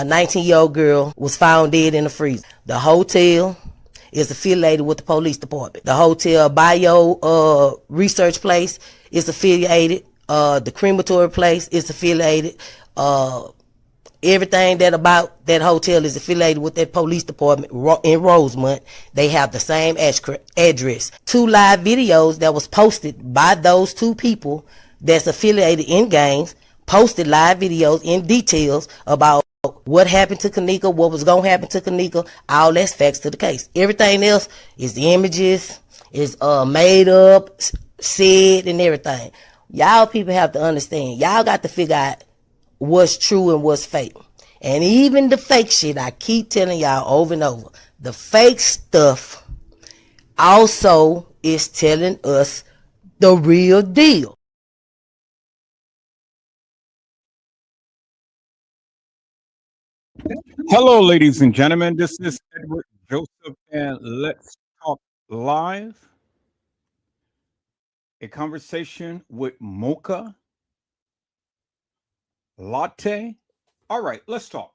a 19-year-old girl was found dead in the freezer. The hotel is affiliated with the police department. The hotel bio research place is affiliated. The crematory place is affiliated. Everything that about that hotel is affiliated with that police department in Rosemont. They have the same address. 2 live videos that was posted by those 2 people that's affiliated in gangs, posted live videos in details about what happened to Kanika, what was going to happen to Kanika. All that's facts to the case. Everything else is the images, is made up, said, and everything. Y'all people have to understand. Y'all got to figure out what's true and what's fake. And even the fake shit, I keep telling y'all over and over, the fake stuff also is telling us the real deal. Hello, ladies and gentlemen. This is Edward Joseph, and let's talk live. A conversation with Moca Latte. All right, let's talk.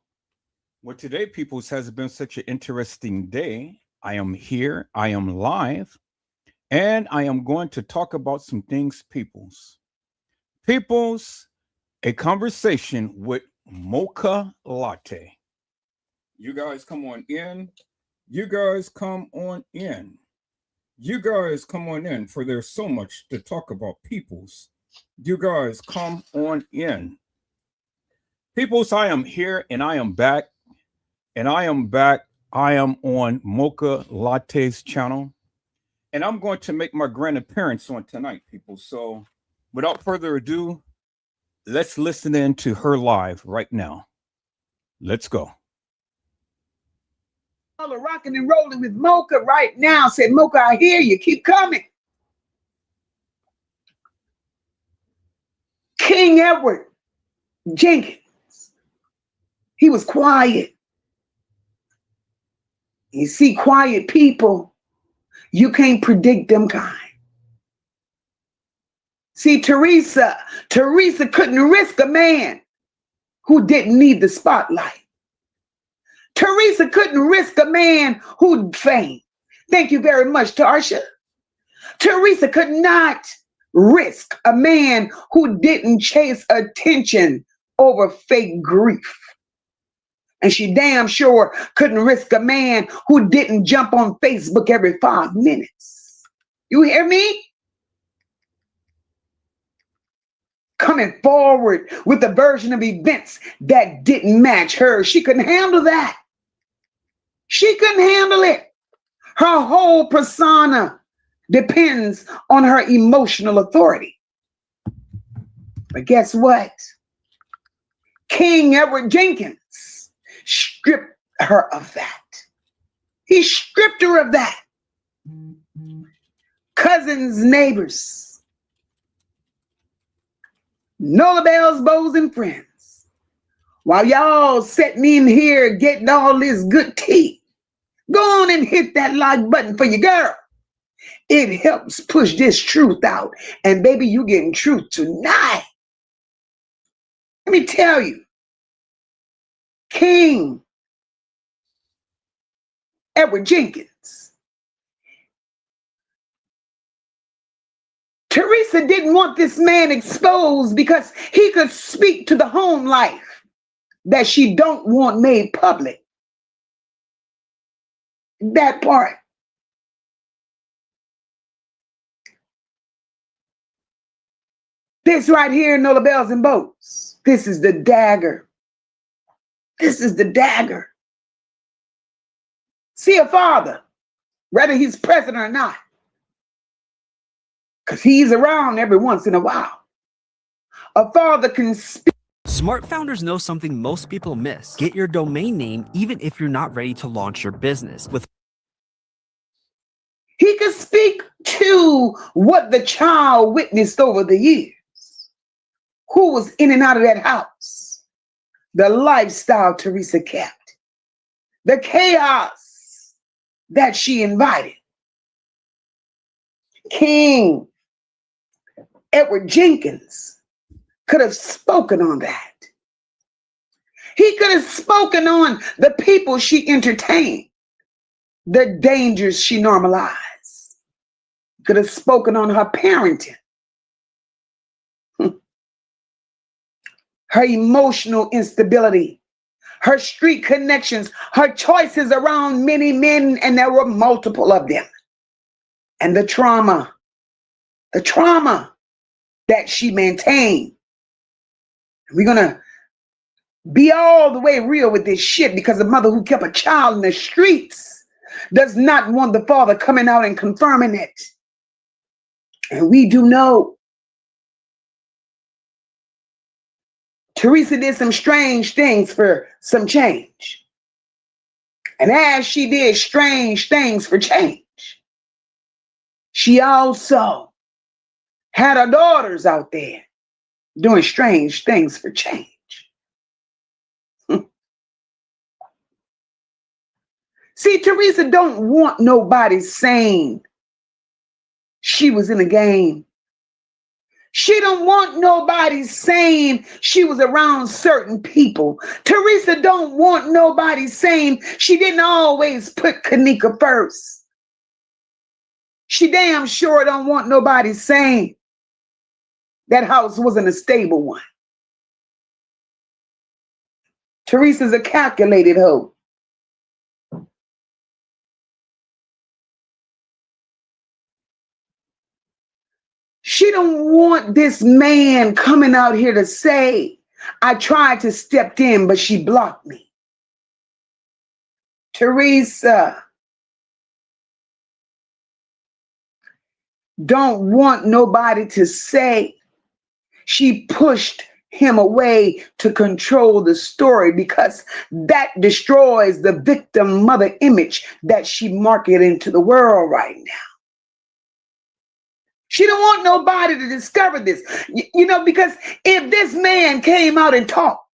Well, today, peoples, has been such an interesting day. I am here, I am live, and I am going to talk about some things, peoples. Peoples, a conversation with Moca Latte. You guys come on in. You guys come on in. You guys come on in, for there's so much to talk about, peoples. You guys come on in. Peoples, I am here and I am back. And I am back. I am on Moca Latte's channel. And I'm going to make my grand appearance on tonight, people. So without further ado, let's listen in to her live right now. Let's go. All are rocking and rolling with Moca right now. Said, Moca, I hear you. Keep coming. King Edward Jenkins. He was quiet. You see, quiet people, you can't predict them kind. See, Teresa couldn't risk a man who didn't need the spotlight. Teresa couldn't risk a man who'd faint. Thank you very much, Tarsha. Teresa could not risk a man who didn't chase attention over fake grief. And she damn sure couldn't risk a man who didn't jump on Facebook every 5 minutes. You hear me? Coming forward with a version of events that didn't match her. She couldn't handle that. She couldn't handle it. Her whole persona depends on her emotional authority. But guess what? King Edward Jenkins stripped her of that. He stripped her of that. Cousins, neighbors, Nola Bells, bows, and friends. While y'all sitting in here getting all this good tea, go on and hit that like button for your girl. It helps push this truth out. And baby, you getting truth tonight. Let me tell you, King Edward Jenkins. Teresa didn't want this man exposed because he could speak to the home life that she don't want made public. That part. This right here, Nola Bells and Boats. This is the dagger. This is the dagger. See a father, whether he's present or not, because he's around every once in a while. A father can speak. Smart founders know something most people miss. Get your domain name even if you're not ready to launch your business. He can speak to what the child witnessed over the years. Who was in and out of that house? The lifestyle Teresa kept. The chaos that she invited. King Edward Jenkins could have spoken on that. He could have spoken on the people she entertained, the dangers she normalized. He could have spoken on her parenting, her emotional instability, her street connections, her choices around many men, and there were multiple of them, and the trauma that she maintained. We're going to be all the way real with this shit, because a mother who kept a child in the streets does not want the father coming out and confirming it. And we do know Teresa did some strange things for some change. And as she did strange things for change, she also had her daughters out there doing strange things for change. See, Teresa don't want nobody saying she was in a game. She don't want nobody saying she was around certain people. Teresa don't want nobody saying she didn't always put Kanika first. She damn sure don't want nobody saying that house wasn't a stable one. Teresa's a calculated hoe. She don't want this man coming out here to say, I tried to step in, but she blocked me. Teresa don't want nobody to say she pushed him away to control the story, because that destroys the victim mother image that she marketed into the world right now. She don't want nobody to discover this, because if this man came out and talked,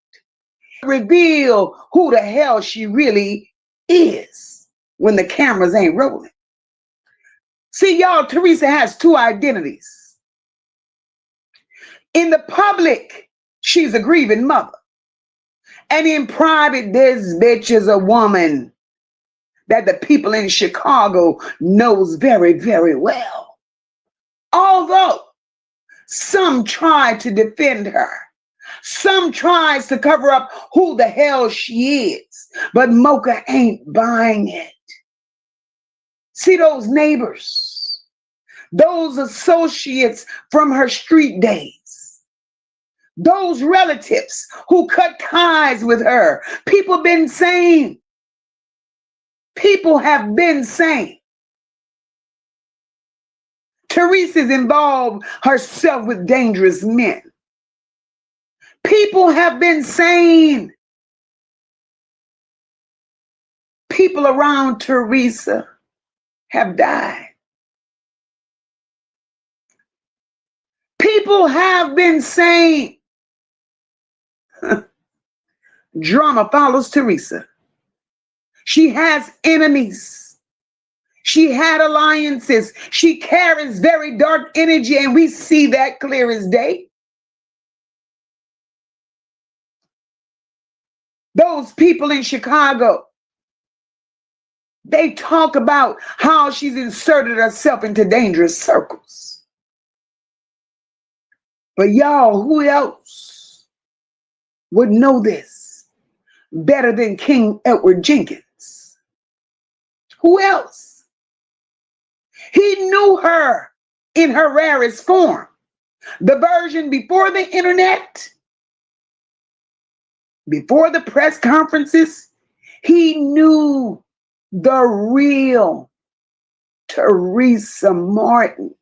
reveal who the hell she really is when the cameras ain't rolling. See, y'all, Teresa has two identities. In the public, she's a grieving mother. And in private, this bitch is a woman that the people in Chicago knows very, very well. Although some try to defend her, some tries to cover up who the hell she is, but Moca ain't buying it. See, those neighbors, those associates from her street days, those relatives who cut ties with her, people have been saying Teresa's involved herself with dangerous men. People have been saying people around Teresa have died. People have been saying drama follows Teresa. She has enemies. She had alliances. She carries very dark energy, and we see that clear as day. Those people in Chicago, they talk about how she's inserted herself into dangerous circles. But y'all, who else would know this better than King Edward Jenkins? Who else? He knew her in her rarest form. The version before the internet, before the press conferences. He knew the real Teresa Martin.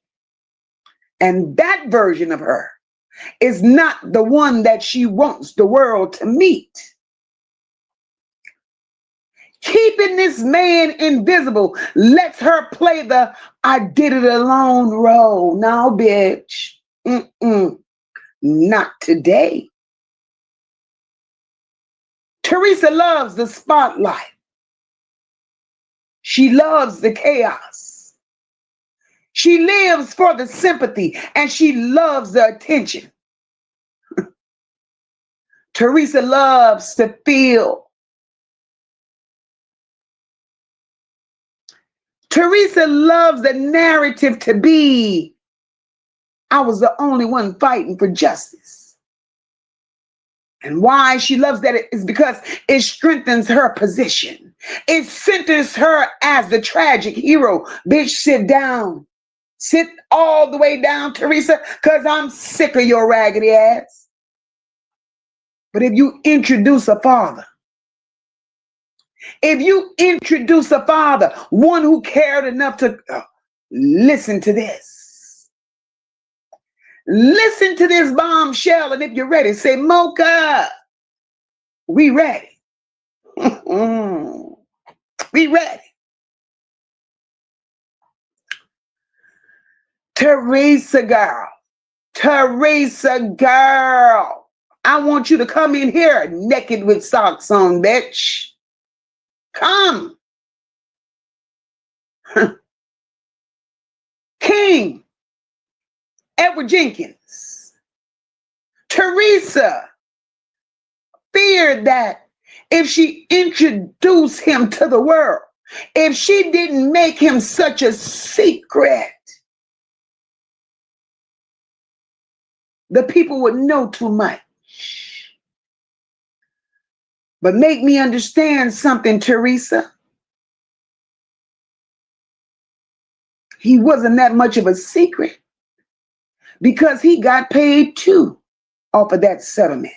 And that version of her is not the one that she wants the world to meet. Keeping this man invisible lets her play the I did it alone role. Now, bitch, not today. Teresa loves the spotlight. She loves the chaos. She lives for the sympathy, and she loves the attention. Teresa loves to feel. Teresa loves the narrative to be, I was the only one fighting for justice. And why she loves that is because it strengthens her position. It centers her as the tragic hero. Bitch, sit down. Sit all the way down, Teresa, because I'm sick of your raggedy ass. But if you introduce a father, one who cared enough to listen to this. Listen to this bombshell, and if you're ready, say, Mocha, we ready. We ready. Teresa girl, I want you to come in here naked with socks on, bitch. Come. King Edward Jenkins. Teresa feared that if she introduced him to the world, if she didn't make him such a secret, the people would know too much. But make me understand something, Teresa. He wasn't that much of a secret because he got paid too off of that settlement.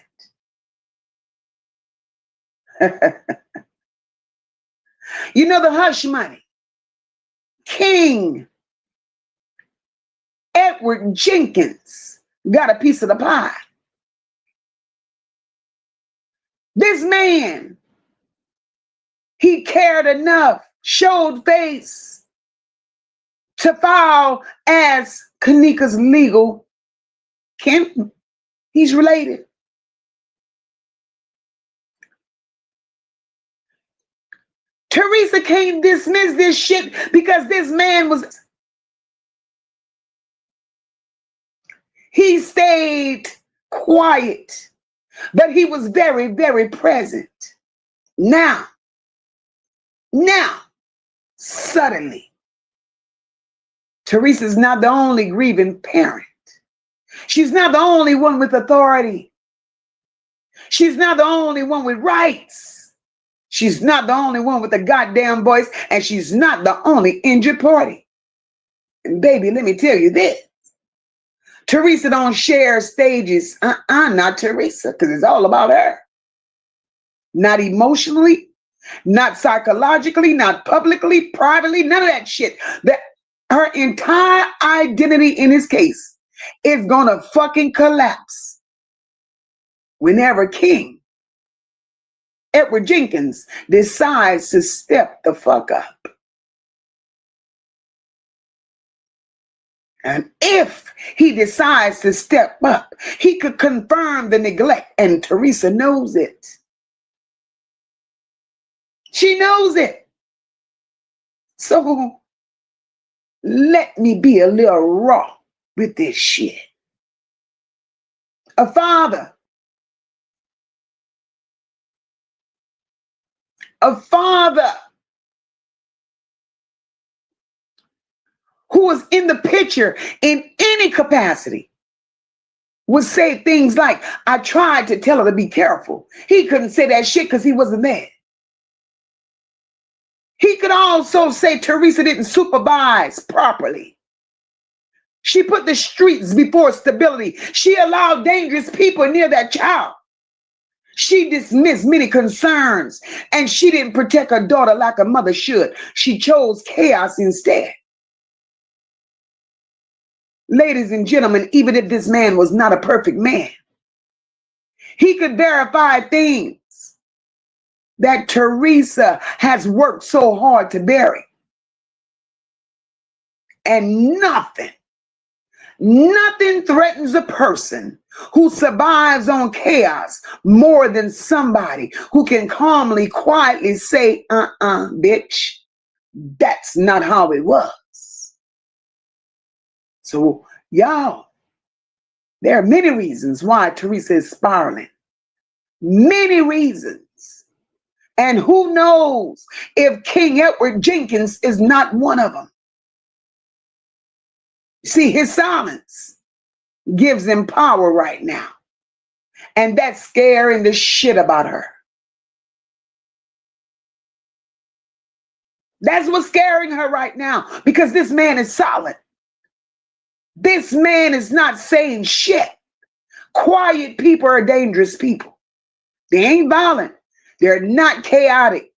You know the hush money. King Edward Jenkins got a piece of the pie. This man, he cared enough, showed face to file as Kanika's legal kin. He's related. Teresa can't dismiss this shit because this man was, he stayed quiet, but he was very, very present. Now, suddenly, Teresa's not the only grieving parent. She's not the only one with authority. She's not the only one with rights. She's not the only one with a goddamn voice, and she's not the only injured party. And baby, let me tell you this. Teresa don't share stages. Not Teresa, because it's all about her. Not emotionally, not psychologically, not publicly, privately, none of that shit. That her entire identity in this case is gonna fucking collapse whenever King Edward Jenkins decides to step the fuck up. And if he decides to step up, he could confirm the neglect, and Teresa knows it. She knows it. So let me be a little raw with this shit. A father who was in the picture in any capacity would say things like, I tried to tell her to be careful. He couldn't say that shit because he wasn't there. He could also say Teresa didn't supervise properly. She put the streets before stability. She allowed dangerous people near that child. She dismissed many concerns, and she didn't protect her daughter like a mother should. She chose chaos instead. Ladies and gentlemen, even if this man was not a perfect man, he could verify things that Teresa has worked so hard to bury. And nothing threatens a person who survives on chaos more than somebody who can calmly, quietly say, bitch, that's not how it was. So, y'all, there are many reasons why Teresa is spiraling. Many reasons. And who knows if King Edward Jenkins is not one of them. See, his silence gives him power right now. And that's scaring the shit about her. That's what's scaring her right now, because this man is solid. This man is not saying shit. Quiet people are dangerous people. They ain't violent. They're not chaotic.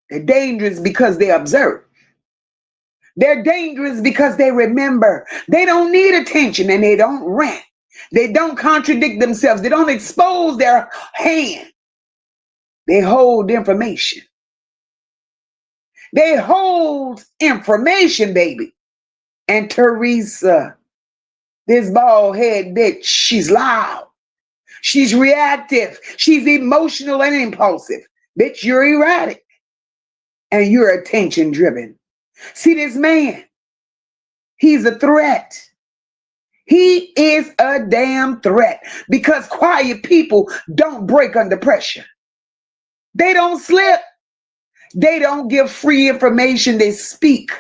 They're dangerous because they observe. They're dangerous because they remember. They don't need attention and they don't rant. They don't contradict themselves. They don't expose their hand. They hold information. They hold information, baby. And Teresa, this bald head bitch, she's loud. She's reactive. She's emotional and impulsive. Bitch, you're erratic. And you're attention driven. See this man? He's a threat. He is a damn threat, because quiet people don't break under pressure. They don't slip. They don't give free information. They speak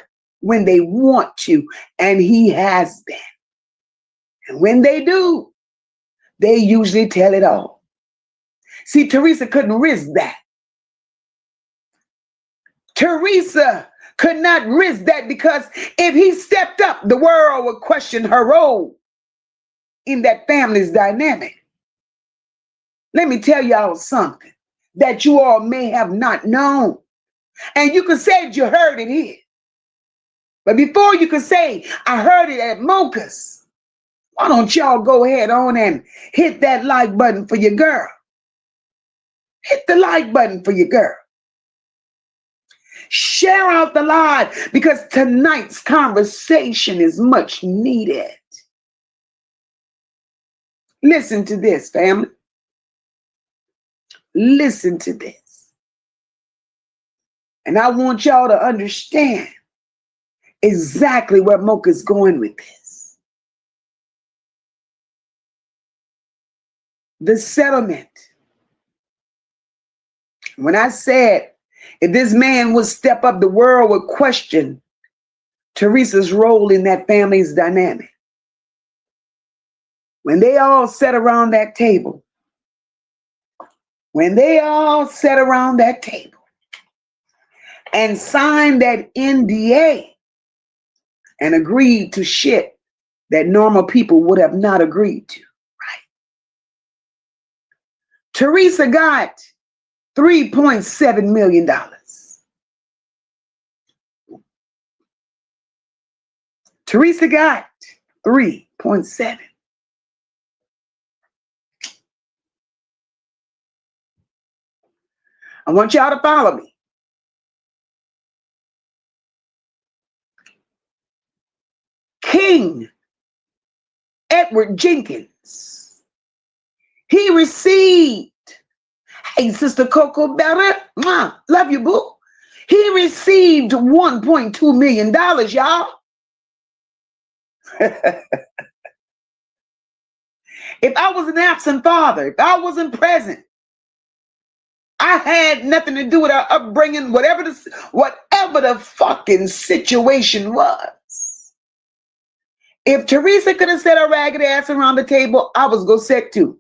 when they want to, and he has been. And when they do, they usually tell it all. See, Teresa couldn't risk that. Teresa could not risk that, because if he stepped up, the world would question her role in that family's dynamic. Let me tell y'all something that you all may have not known. And you could say that you heard it here. But before you could say, I heard it at Moca's, why don't y'all go ahead on and hit that like button for your girl? Hit the like button for your girl. Share out the live, because tonight's conversation is much needed. Listen to this, family. Listen to this. And I want y'all to understand exactly where Moca's going with this. The settlement. When I said, if this man would step up, the world would question Teresa's role in that family's dynamic. When they all sat around that table, and signed that NDA and agreed to shit that normal people would have not agreed to, right? Teresa got $3.7 million. Teresa got 3.7. I want y'all to follow me. King Edward Jenkins, he received, hey, Sister Coco Better, love you, boo. He received $1.2 million, y'all. If I was an absent father, if I wasn't present, I had nothing to do with our upbringing, whatever the fucking situation was. If Teresa could have set her ragged ass around the table, I was gonna set too.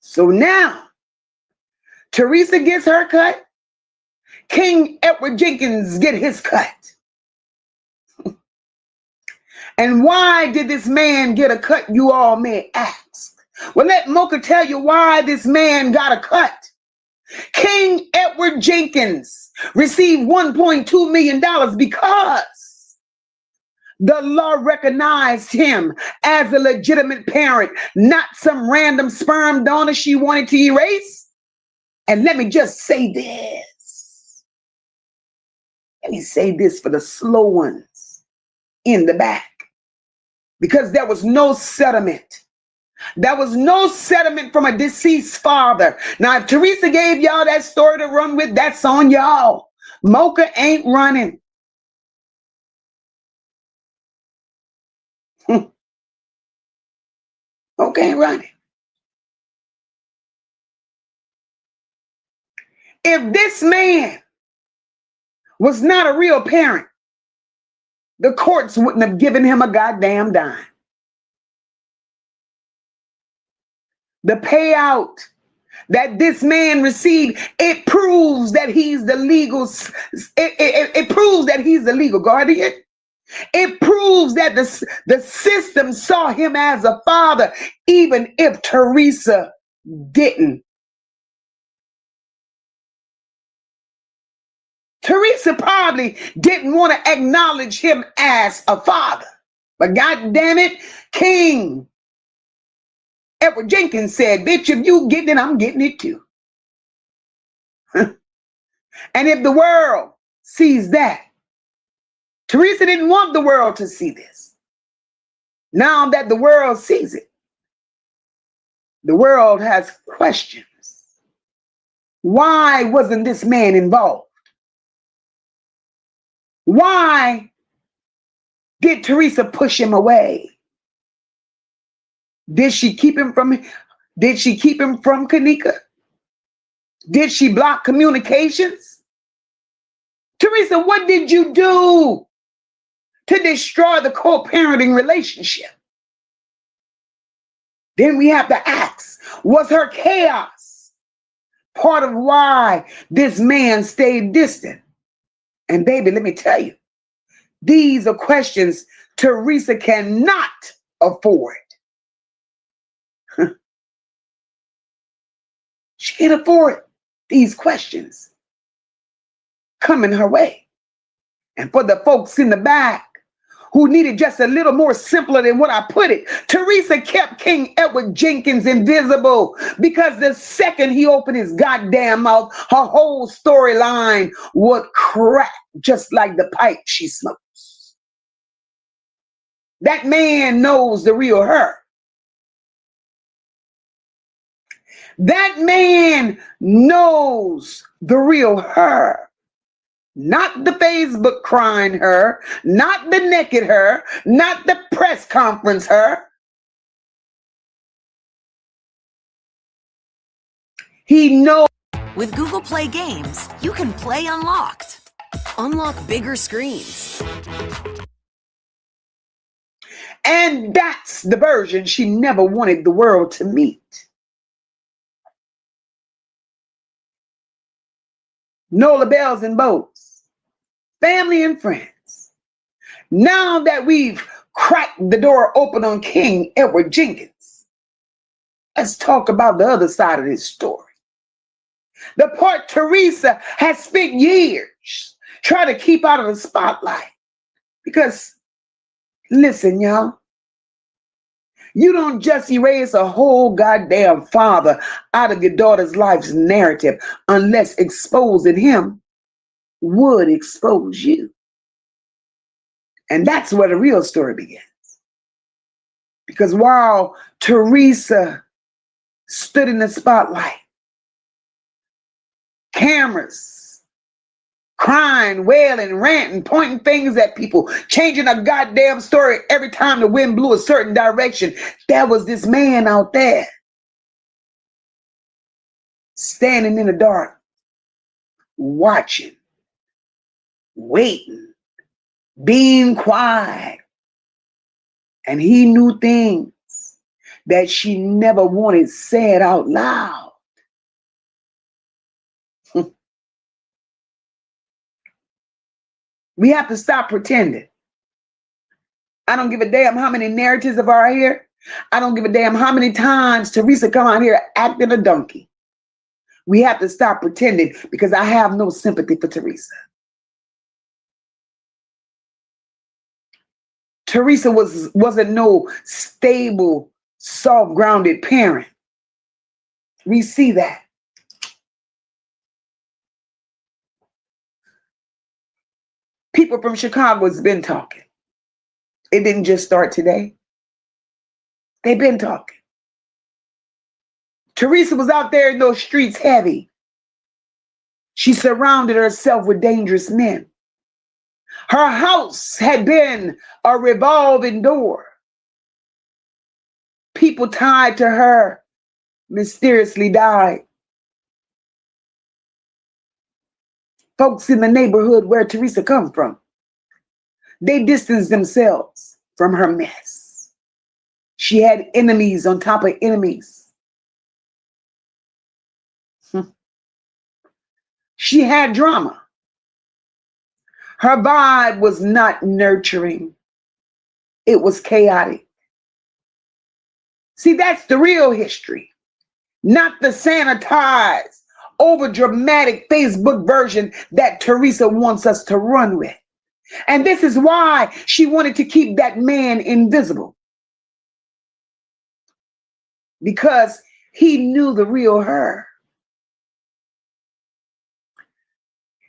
So now, Teresa gets her cut. King Edward Jenkins get his cut. And why did this man get a cut, you all may ask? Well, let Mocha tell you why this man got a cut. King Edward Jenkins received $1.2 million because the law recognized him as a legitimate parent, not some random sperm donor she wanted to erase. And let me just say this. Let me say this for the slow ones in the back. Because there was no settlement. There was no settlement from a deceased father. Now, if Teresa gave y'all that story to run with, that's on y'all. Mocha ain't running. Mocha ain't running. If this man was not a real parent, the courts wouldn't have given him a goddamn dime. The payout that this man received, it proves that he's the legal, it proves that he's the legal guardian. It proves that the system saw him as a father, even if Teresa didn't. Teresa probably didn't want to acknowledge him as a father. But God damn it, King Edward Jenkins said, bitch, if you getting it, I'm getting it too. And if the world sees that, Teresa didn't want the world to see this. Now that the world sees it, the world has questions. Why wasn't this man involved? Why did Teresa push him away? Did she keep him from Kanika? Did she block communications? Teresa, what did you do to destroy the co-parenting relationship? Then we have to ask, was her chaos part of why this man stayed distant? And baby, let me tell you, these are questions Teresa cannot afford. She can't afford these questions coming her way. And for the folks in the back who needed just a little more simpler than what I put it, Teresa kept King Edward Jenkins invisible, because the second he opened his goddamn mouth, her whole storyline would crack just like the pipe she smokes. That man knows the real her. That man knows the real her. Not the Facebook crying her, not the naked her, not the press conference her. He knows. With Google Play Games, you can play unlocked. Unlock bigger screens. And that's the version she never wanted the world to meet. Nola bells and bows, family and friends. Now that we've cracked the door open on King Edward Jenkins, let's talk about the other side of this story. The part Teresa has spent years trying to keep out of the spotlight. Because, listen, y'all, you don't just erase a whole goddamn father out of your daughter's life's narrative unless exposing him would expose you. And that's where the real story begins. Because while Teresa stood in the spotlight, cameras, crying, wailing, ranting, pointing fingers at people, changing a goddamn story every time the wind blew a certain direction, there was this man out there standing in the dark, watching, waiting, being quiet. And he knew things that she never wanted said out loud. We have to stop pretending. I don't give a damn how many narratives of our here. I don't give a damn how many times Teresa come out here acting a donkey. We have to stop pretending, because I have no sympathy for Teresa. Teresa wasn't no stable, soft-grounded parent. We see that. People from Chicago has been talking. It didn't just start today. They've been talking. Teresa was out there in those streets heavy. She surrounded herself with dangerous men. Her house had been a revolving door. People tied to her mysteriously died. folks in the neighborhood where Teresa come from, they distanced themselves from her mess. She had enemies on top of enemies. She had drama. Her vibe was not nurturing. It was chaotic. See, that's the real history, not the sanitized, over-dramatic Facebook version that Teresa wants us to run with. And this is why she wanted to keep that man invisible. Because he knew the real her.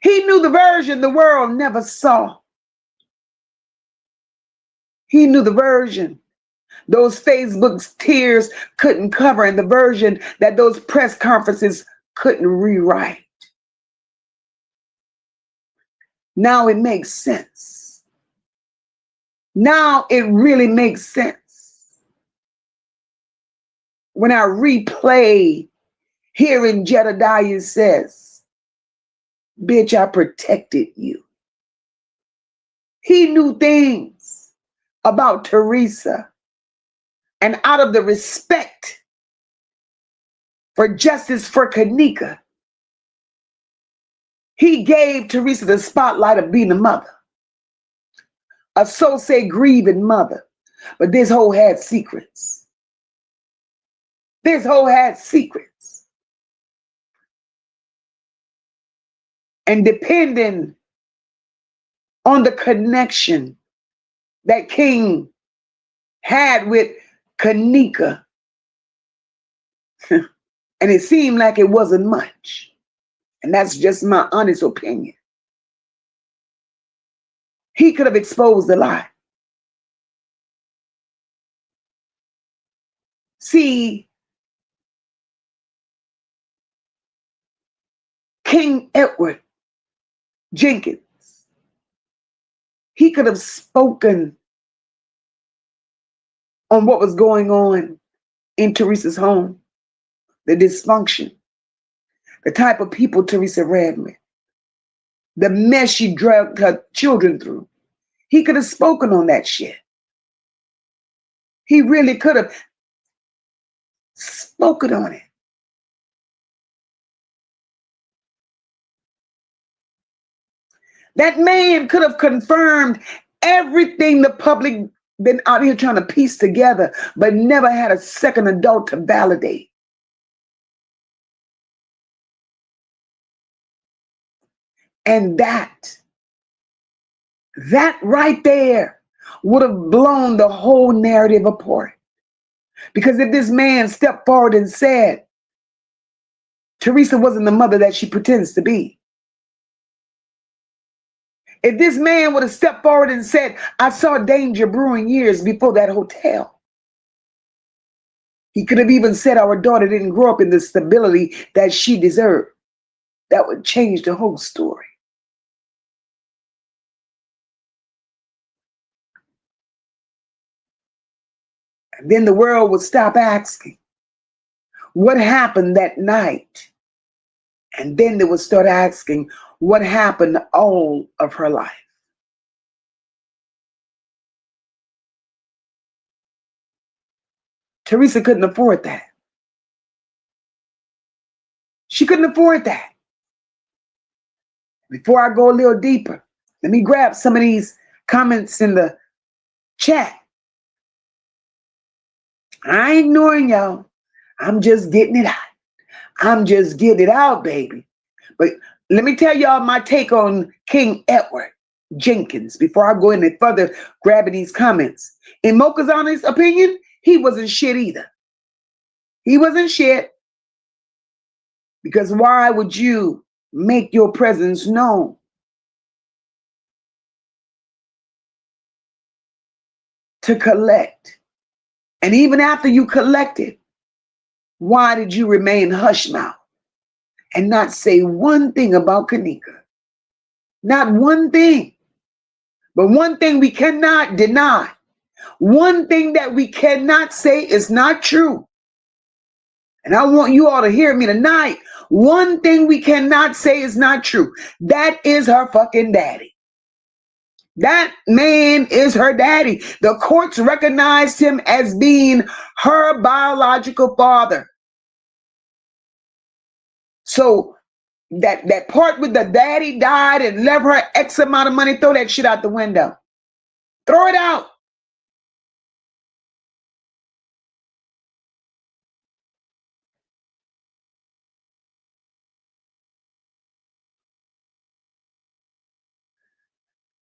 He knew the version the world never saw. He knew the version those Facebook tears couldn't cover, and the version that those press conferences couldn't rewrite. Now it makes sense. Now it really makes sense. When I replay hearing Jedediah says, bitch, I protected you. He knew things about Teresa. And out of the respect for justice for Kanika, he gave Teresa the spotlight of being a mother, a so-say grieving mother. But this hoe had secrets. This hoe had secrets. And depending on the connection that King had with Kanika, and it seemed like it wasn't much. And that's just my honest opinion. He could have exposed the lie. See, King Edward Jenkins, he could have spoken on what was going on in Teresa's home, the dysfunction, the type of people Teresa ran with, the mess she dragged her children through. He could have spoken on that shit. He really could have spoken on it. That man could have confirmed everything the public been out here trying to piece together, but never had a second adult to validate. And that right there would have blown the whole narrative apart. Because if this man stepped forward and said, Teresa wasn't the mother that she pretends to be. If this man would have stepped forward and said, I saw danger brewing years before that hotel. He could have even said our daughter didn't grow up in the stability that she deserved. That would change the whole story. And then the world would stop asking, what happened that night? And then they would start asking, what happened all of her life? Teresa couldn't afford that. She couldn't afford that. Before I go a little deeper, let me grab some of these comments in the chat. I ain't ignoring y'all. I'm just getting it out. I'm just getting it out, baby. But let me tell y'all my take on King Edward Jenkins before I go any further grabbing these comments. In Mocha's honest opinion, he wasn't shit either. He wasn't shit. Because why would you make your presence known? To collect. And even after you collected, why did you remain hush mouth and not say one thing about Kanika? Not one thing. But one thing we cannot deny. One thing that we cannot say is not true. And I want you all to hear me tonight. one thing we cannot say is not true. That is her fucking daddy. That man is her daddy. The courts recognized him as being her biological father. So that part with the daddy died and left her X amount of money, throw that shit out the window. Throw it out.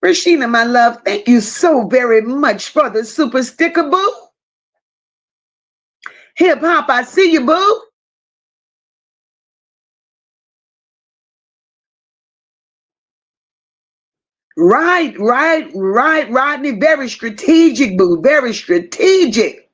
Rashina, my love, thank you so very much for the super sticker, boo. Hip hop, I see you, boo. Right, Rodney. Very strategic, boo. Very strategic.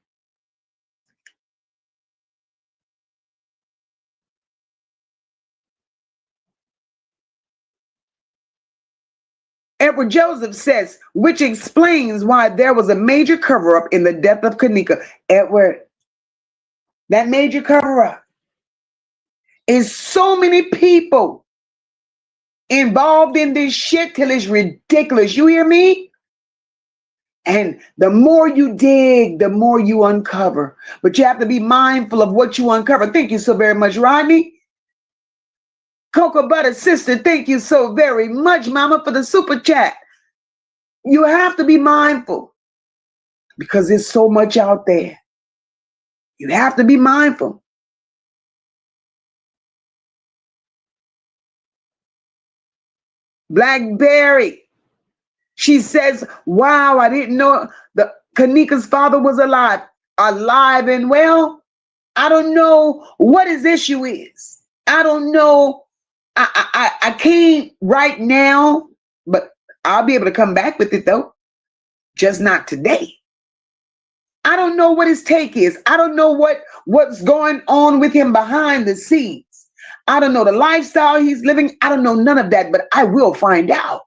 Edward Joseph says, which explains why there was a major cover-up in the death of Kanika. Edward, that major cover-up is so many people involved in this shit till it's ridiculous. You hear me? And the more you dig, the more you uncover. But you have to be mindful of what you uncover. Thank you so very much, Rodney. Cocoa Butter Sister, thank you so very much, Mama, for the super chat. You have to be mindful because there's so much out there. You have to be mindful. Blackberry, she says, wow, I didn't know the Kanika's father was alive. Alive and well. I don't know what his issue is. I don't know. I can't right now, but I'll be able to come back with it though. Just not today. I don't know what his take is. I don't know what's going on with him behind the scenes. I don't know the lifestyle he's living. I don't know none of that, but I will find out.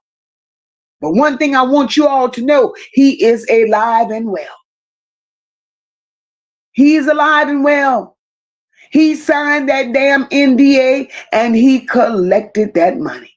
But one thing I want you all to know, he is alive and well. He is alive and well. He signed that damn NDA and he collected that money.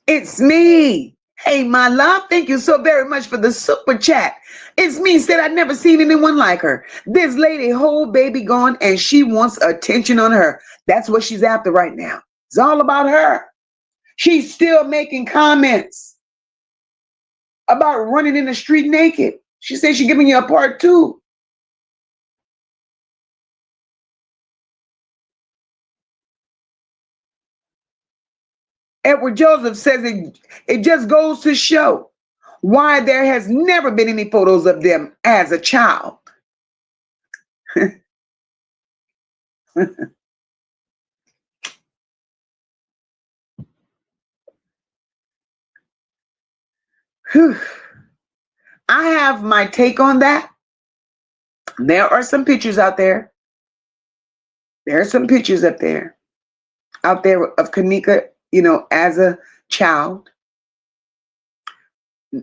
It's me. Hey, my love, thank you so very much for the super chat. It's me, said I'd never seen anyone like her. This lady, whole baby gone, and she wants attention on her. That's what she's after right now. It's all about her. She's still making comments about running in the street naked. She said she's giving you a part 2. Edward Joseph says it just goes to show why there has never been any photos of them as a child. I have my take on that. There are some pictures out there. There are some pictures out there of Kanika, as a child.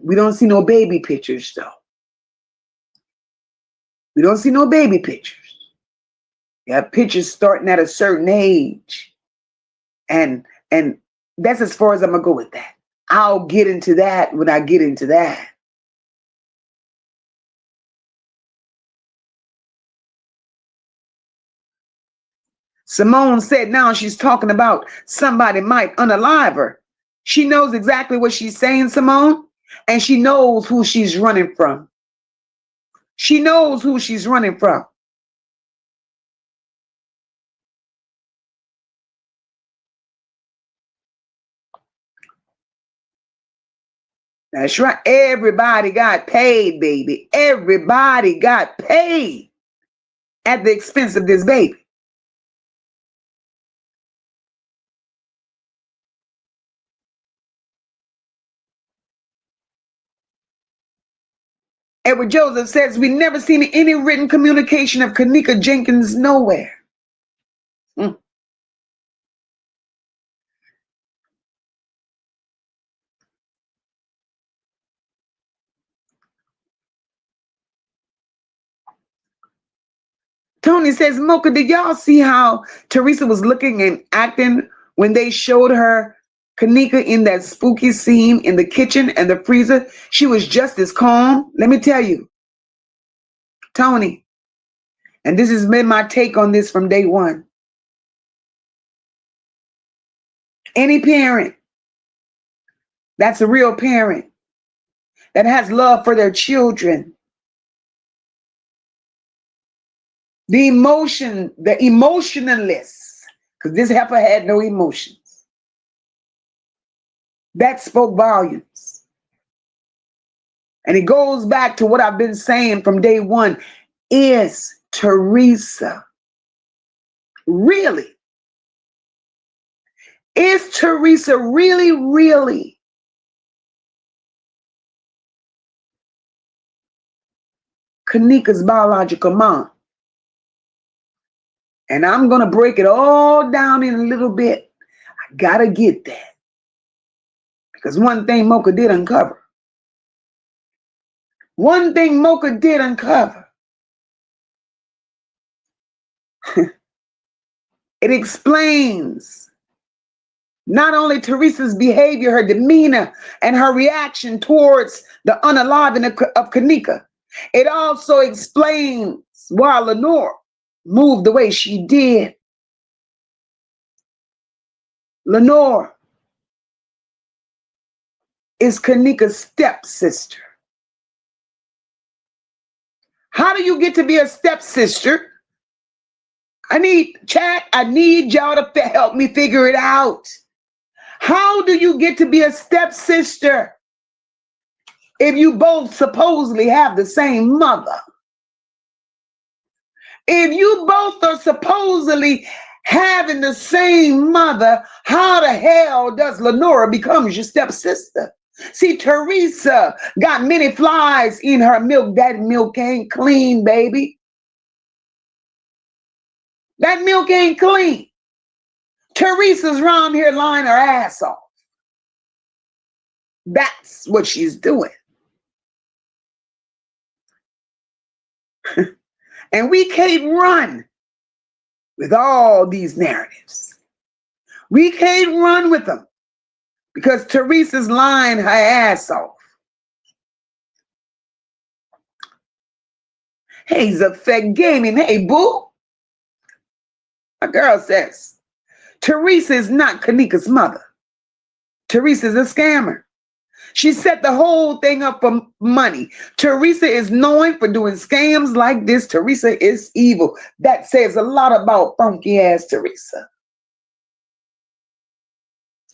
We don't see no baby pictures, though. We don't see no baby pictures. You have pictures starting at a certain age. And that's as far as I'm going to go with that. I'll get into that when I get into that. Simone said now she's talking about somebody might unalive her. She knows exactly what she's saying, Simone, and she knows who she's running from. She knows who she's running from. That's right. Everybody got paid, baby. Everybody got paid at the expense of this baby. Edward Joseph says, we never seen any written communication of Kanika Jenkins nowhere. Mm. Tony says, Mocha, did y'all see how Teresa was looking and acting when they showed her Kanika in that spooky scene in the kitchen and the freezer? She was just as calm. Let me tell you, Tony, and this has been my take on this from day one. Any parent that's a real parent that has love for their children, the emotionalist, because this heifer had no emotions, that spoke volumes. And it goes back to what I've been saying from day one. Is Teresa really? Is Teresa really Kanika's biological mom? And I'm going to break it all down in a little bit. I got to get that. Because one thing Mocha did uncover. It explains not only Teresa's behavior, her demeanor, and her reaction towards the unaliving of Kanika. It also explains why Lenore moved the way she did. Lenore is Kanika's stepsister. How do you get to be a stepsister? I need y'all to help me figure it out. How do you get to be a stepsister if you both supposedly have the same mother? If you both are supposedly having the same mother, how the hell does Lenora become your stepsister? See, Teresa got many flies in her milk. That milk ain't clean, baby. That milk ain't clean. Teresa's around here lying her ass off. That's what she's doing. And we can't run with all these narratives. We can't run with them because Teresa's lying her ass off. Hey, Zafek Gaming. Hey, boo. A girl says, Teresa is not Kanika's mother. Teresa's a scammer. She set the whole thing up for money. Teresa is known for doing scams like this. Teresa is evil. That says a lot about funky ass Teresa.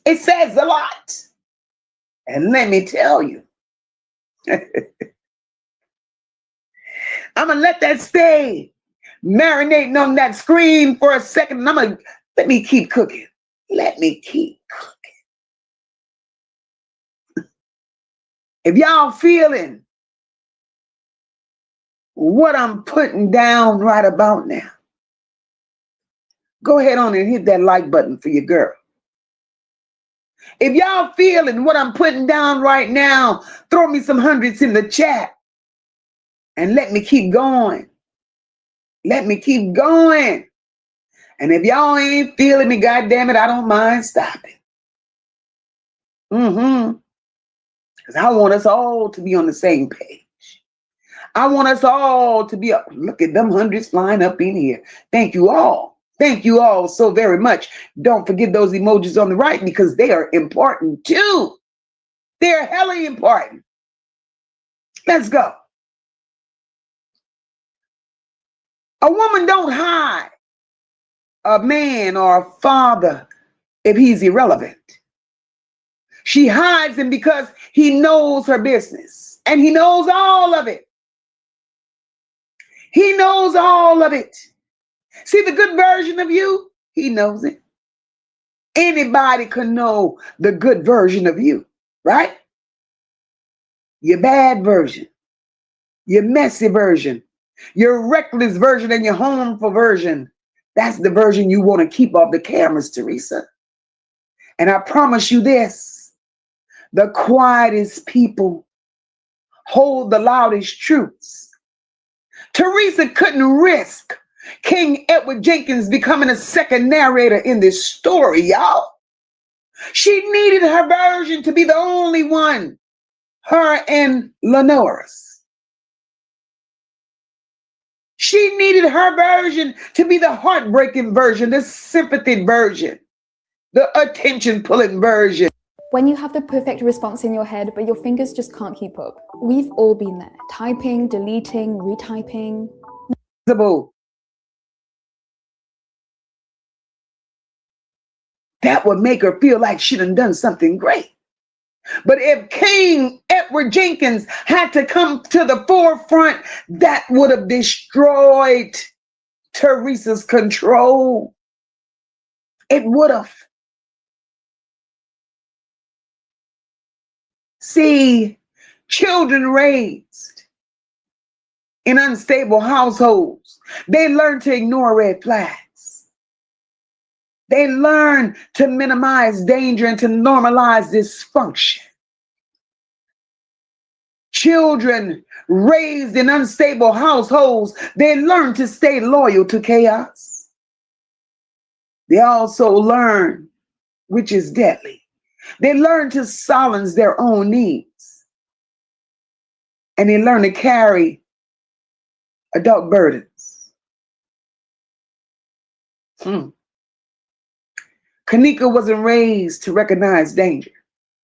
It says a lot. And let me tell you, I'm going to let that stay marinating on that screen for a second. And let me keep cooking. Let me keep cooking. If y'all feeling what I'm putting down right about now, go ahead on and hit that like button for your girl. If y'all feeling what I'm putting down right now, throw me some hundreds in the chat and let me keep going. Let me keep going. And if y'all ain't feeling me, goddamn it, I don't mind stopping. Because I want us all to be on the same page. I want us all to be up. Look at them hundreds flying up in here. Thank you all. Thank you all so very much. Don't forget those emojis on the right because they are important too. They're hella important. Let's go. A woman don't hide a man or a father if he's irrelevant. She hides him because he knows her business and he knows all of it. He knows all of it. See the good version of you? He knows it. Anybody can know the good version of you, right? Your bad version, your messy version, your reckless version, and your harmful version. That's the version you want to keep off the cameras, Teresa. And I promise you this, the quietest people hold the loudest truths. Teresa couldn't risk King Edward Jenkins becoming a second narrator in this story, y'all. She needed her version to be the only one, her and Lenora's. She needed her version to be the heartbreaking version, the sympathy version, the attention-pulling version. When you have the perfect response in your head, but your fingers just can't keep up. We've all been there. Typing, deleting, retyping. That would make her feel like she done something great. But if King Edward Jenkins had to come to the forefront, that would have destroyed Teresa's control. It would have. See, children raised in unstable households, they learn to ignore red flags. They learn to minimize danger and to normalize dysfunction. Children raised in unstable households, they learn to stay loyal to chaos. They also learn, which is deadly, they learn to silence their own needs. And they learn to carry adult burdens. Kanika wasn't raised to recognize danger.